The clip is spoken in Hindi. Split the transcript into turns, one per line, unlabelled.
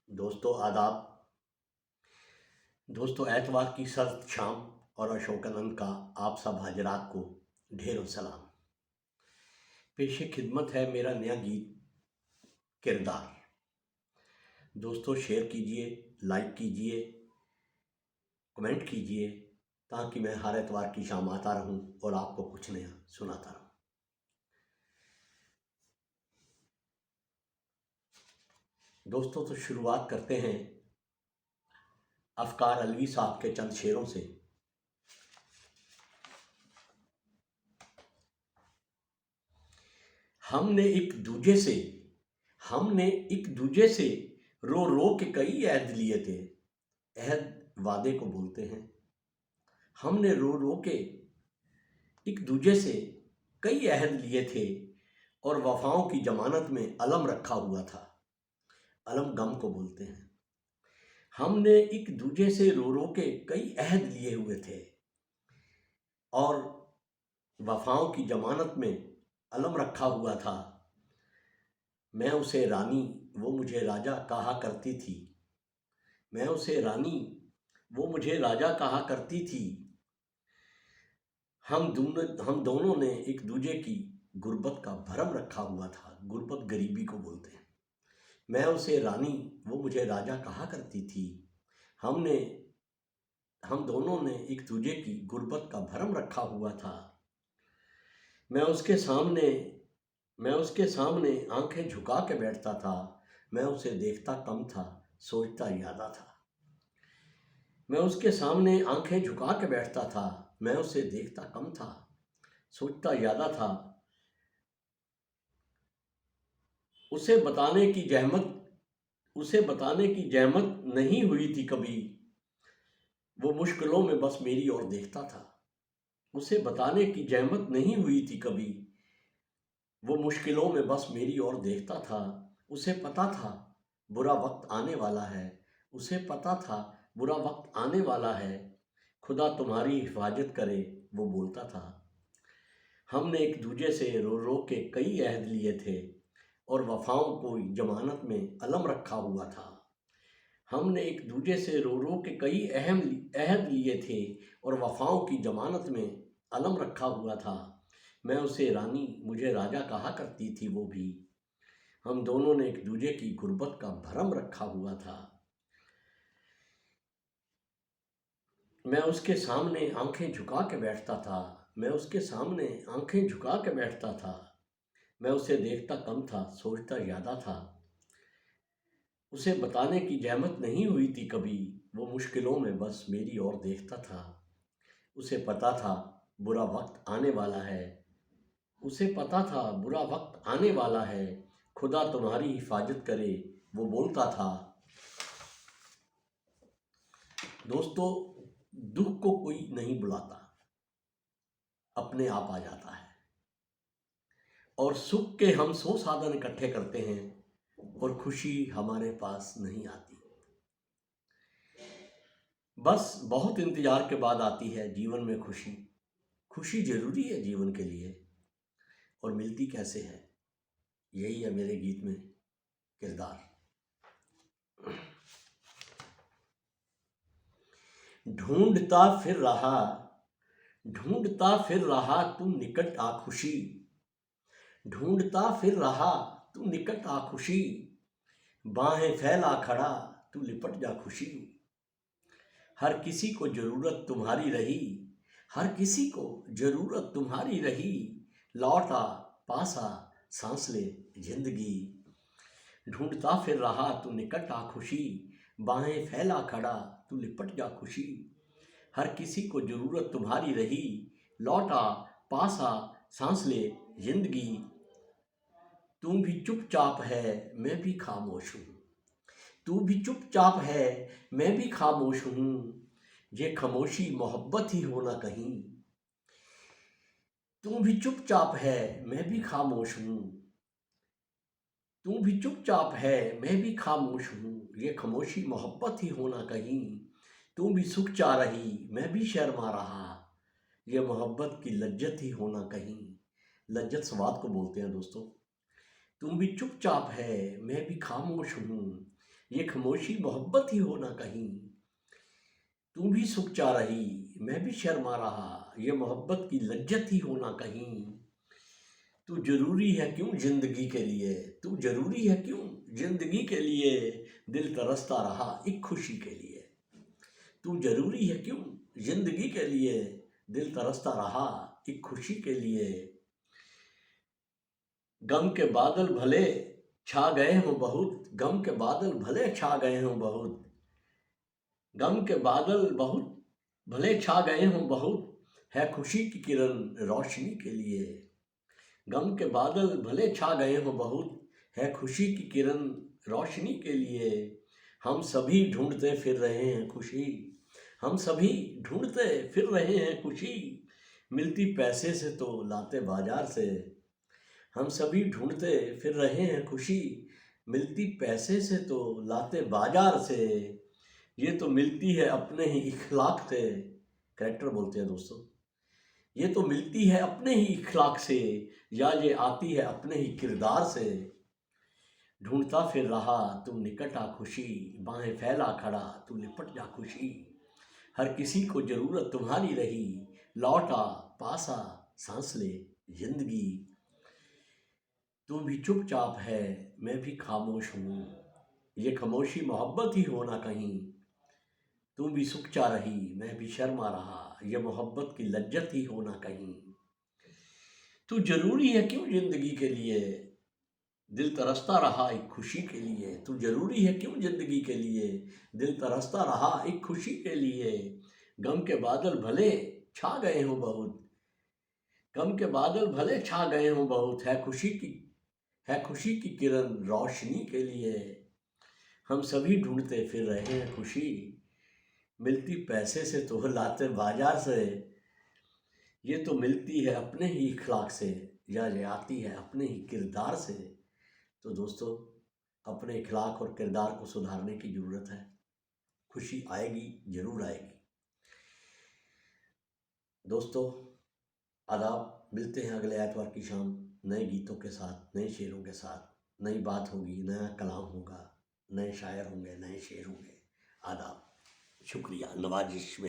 दोस्तों आदाब। दोस्तों एतवार की सर्द शाम और अशोकानंद का आप सब हजरात को ढेरों सलाम। पेशे खिदमत है मेरा नया गीत किरदार। दोस्तों शेयर कीजिए, लाइक कीजिए, कमेंट कीजिए ताकि मैं हर एतवार की शाम आता रहूं और आपको कुछ नया सुनाता रहूं। दोस्तों तो शुरुआत करते हैं अफकार अलवी साहब के चंद शेरों से। हमने एक दूजे से रो रो के कई अहद लिए थे। अहद वादे को बोलते हैं। हमने रो रो के एक दूजे से कई अहद लिए थे और वफाओं की जमानत में अलम रखा हुआ था। अलम गम को बोलते हैं। हमने एक दूजे से रो रो के कई अहद लिए हुए थे और वफाओं की जमानत में अलम रखा हुआ था। मैं उसे रानी, वो मुझे राजा कहा करती थी। मैं उसे रानी, वो मुझे राजा कहा करती थी। हम दोनों ने एक दूजे की गुर्बत का भरम रखा हुआ था। गुर्बत गरीबी को बोलते हैं। मैं उसे रानी, वो मुझे राजा कहा करती थी। हम दोनों ने एक दूजे की गुर्बत का भरम रखा हुआ था। मैं उसके सामने आंखें झुका के बैठता था। मैं उसे देखता कम था, सोचता ज़्यादा था। मैं उसके सामने आंखें झुका के बैठता था। मैं उसे देखता कम था, सोचता ज़्यादा था। उसे बताने की जहमत नहीं हुई थी कभी। वो मुश्किलों में बस मेरी ओर देखता था। उसे बताने की जहमत नहीं हुई थी कभी। वो मुश्किलों में बस मेरी ओर देखता था। उसे पता था बुरा वक्त आने वाला है। उसे पता था बुरा वक्त आने वाला है। खुदा तुम्हारी हिफाजत करे, वो बोलता था। हमने एक दूजे से रो रो के कई अहद लिए थे और वफाओं को जमानत में अलम रखा हुआ था। हमने एक दूजे से रो रो के कई अहम अहद लिए थे और वफाओं की जमानत में अलम रखा हुआ था। मैं उसे रानी, मुझे राजा कहा करती थी वो भी। हम दोनों ने एक दूजे की गुर्बत का भरम रखा हुआ था। मैं उसके सामने आंखें झुका के बैठता था। मैं उसके सामने आंखें झुका के बैठता था। मैं उसे देखता कम था, सोचता ज़्यादा था। उसे बताने की जहमत नहीं हुई थी कभी। वो मुश्किलों में बस मेरी ओर देखता था। उसे पता था बुरा वक्त आने वाला है। उसे पता था बुरा वक्त आने वाला है। खुदा तुम्हारी हिफाजत करे, वो बोलता था। दोस्तों, दुख को कोई नहीं बुलाता, अपने आप आ जाता है। और सुख के हम 100 साधन इकट्ठे करते हैं और खुशी हमारे पास नहीं आती। बस बहुत इंतजार के बाद आती है जीवन में खुशी। खुशी जरूरी है जीवन के लिए, और मिलती कैसे है, यही है मेरे गीत में किरदार। ढूंढता फिर रहा, ढूंढता फिर रहा तू निकट आ खुशी। ढूंढता फिर रहा तू निकट आ खुशी। बाहें फैला खड़ा तू लिपट जा खुशी। हर किसी को जरूरत तुम्हारी रही, हर किसी को जरूरत तुम्हारी रही। लौट आ, पास आ, सांस ले जिंदगी। ढूंढता फिर रहा तू निकट आ खुशी। बाहें फैला खड़ा तू लिपट जा खुशी। हर किसी को जरूरत तुम्हारी रही। लौट आ, पास आ, सांस ले जिंदगी। तू भी चुपचाप है, मैं भी खामोश हूँ। तू भी चुपचाप है, मैं भी खामोश हूँ। ये खामोशी मोहब्बत ही हो ना कहीं। तू भी चुपचाप है, मैं भी खामोश हूँ। तू भी चुपचाप है, मैं भी खामोश हूँ। ये खामोशी मोहब्बत ही हो ना कहीं। तू भी सुख चाह रही, मैं भी शर्मा रहा। ये मोहब्बत की लज्जत ही हो ना कहीं। लज्जत स्वाद को बोलते हैं दोस्तों। तू भी चुपचाप है, मैं भी खामोश हूँ। ये खामोशी मोहब्बत ही हो ना कहीं। तू भी सुख चाह रही, मैं भी शर्मा रहा, ये मोहब्बत की लज्जत ही हो ना कहीं। तू जरूरी है क्यों जिंदगी के लिए, तू जरूरी है क्यों जिंदगी के लिए, दिल तरसता रहा एक खुशी के लिए। तू जरूरी है क्यों जिंदगी के लिए, दिल तरसता रहा एक खुशी के लिए। गम के बादल भले छा गए हों बहुत, गम के बादल भले छा गए हों बहुत, गम के बादल बहुत भले छा गए हों बहुत, है खुशी की किरण रोशनी के लिए। गम के बादल भले छा गए हों बहुत, है खुशी की किरण रोशनी के लिए। हम सभी ढूंढते फिर रहे हैं खुशी, हम सभी ढूंढते फिर रहे हैं खुशी, मिलती पैसे से तो लाते बाजार से। हम सभी ढूंढते फिर रहे हैं खुशी, मिलती पैसे से तो लाते बाजार से। ये तो मिलती है अपने ही इखलाक से, कैरेक्टर बोलते हैं दोस्तों। ये तो मिलती है अपने ही इखलाक से, या ये आती है अपने ही किरदार से। ढूंढता फिर रहा तुम निकट आ खुशी, बाहें फैला खड़ा तू लिपट जा खुशी। हर किसी को जरूरत तुम्हारी रही, लौटा पासा सांस ले जिंदगी। तू भी चुपचाप है मैं भी खामोश हूँ, ये खामोशी मोहब्बत ही हो ना कहीं। तू भी सुख चाह रही मैं भी शर्मा रहा, ये मोहब्बत की लज्जत ही हो ना कहीं। तू जरूरी है क्यों जिंदगी के लिए, दिल तरसता रहा एक खुशी के लिए। तू जरूरी है क्यों जिंदगी के लिए, दिल तरसता रहा एक खुशी के लिए। गम के बादल भले छा गए हों बहुत, गम के बादल भले छा गए हों बहुत, है खुशी की किरण रोशनी के लिए। हम सभी ढूंढते फिर रहे हैं खुशी, मिलती पैसे से तो लाते बाजार से। ये तो मिलती है अपने ही इखलाक से, या ये आती है अपने ही किरदार से। तो दोस्तों, अपने इखलाक और किरदार को सुधारने की ज़रूरत है। खुशी आएगी, ज़रूर आएगी। दोस्तों, आदाब। मिलते हैं अगले एतवार की शाम नए गीतों के साथ, नए शेरों के साथ। नई बात होगी, नया कलाम होगा, नए शायर होंगे, नए शेर होंगे। आदाब, शुक्रिया, नवाजिश में।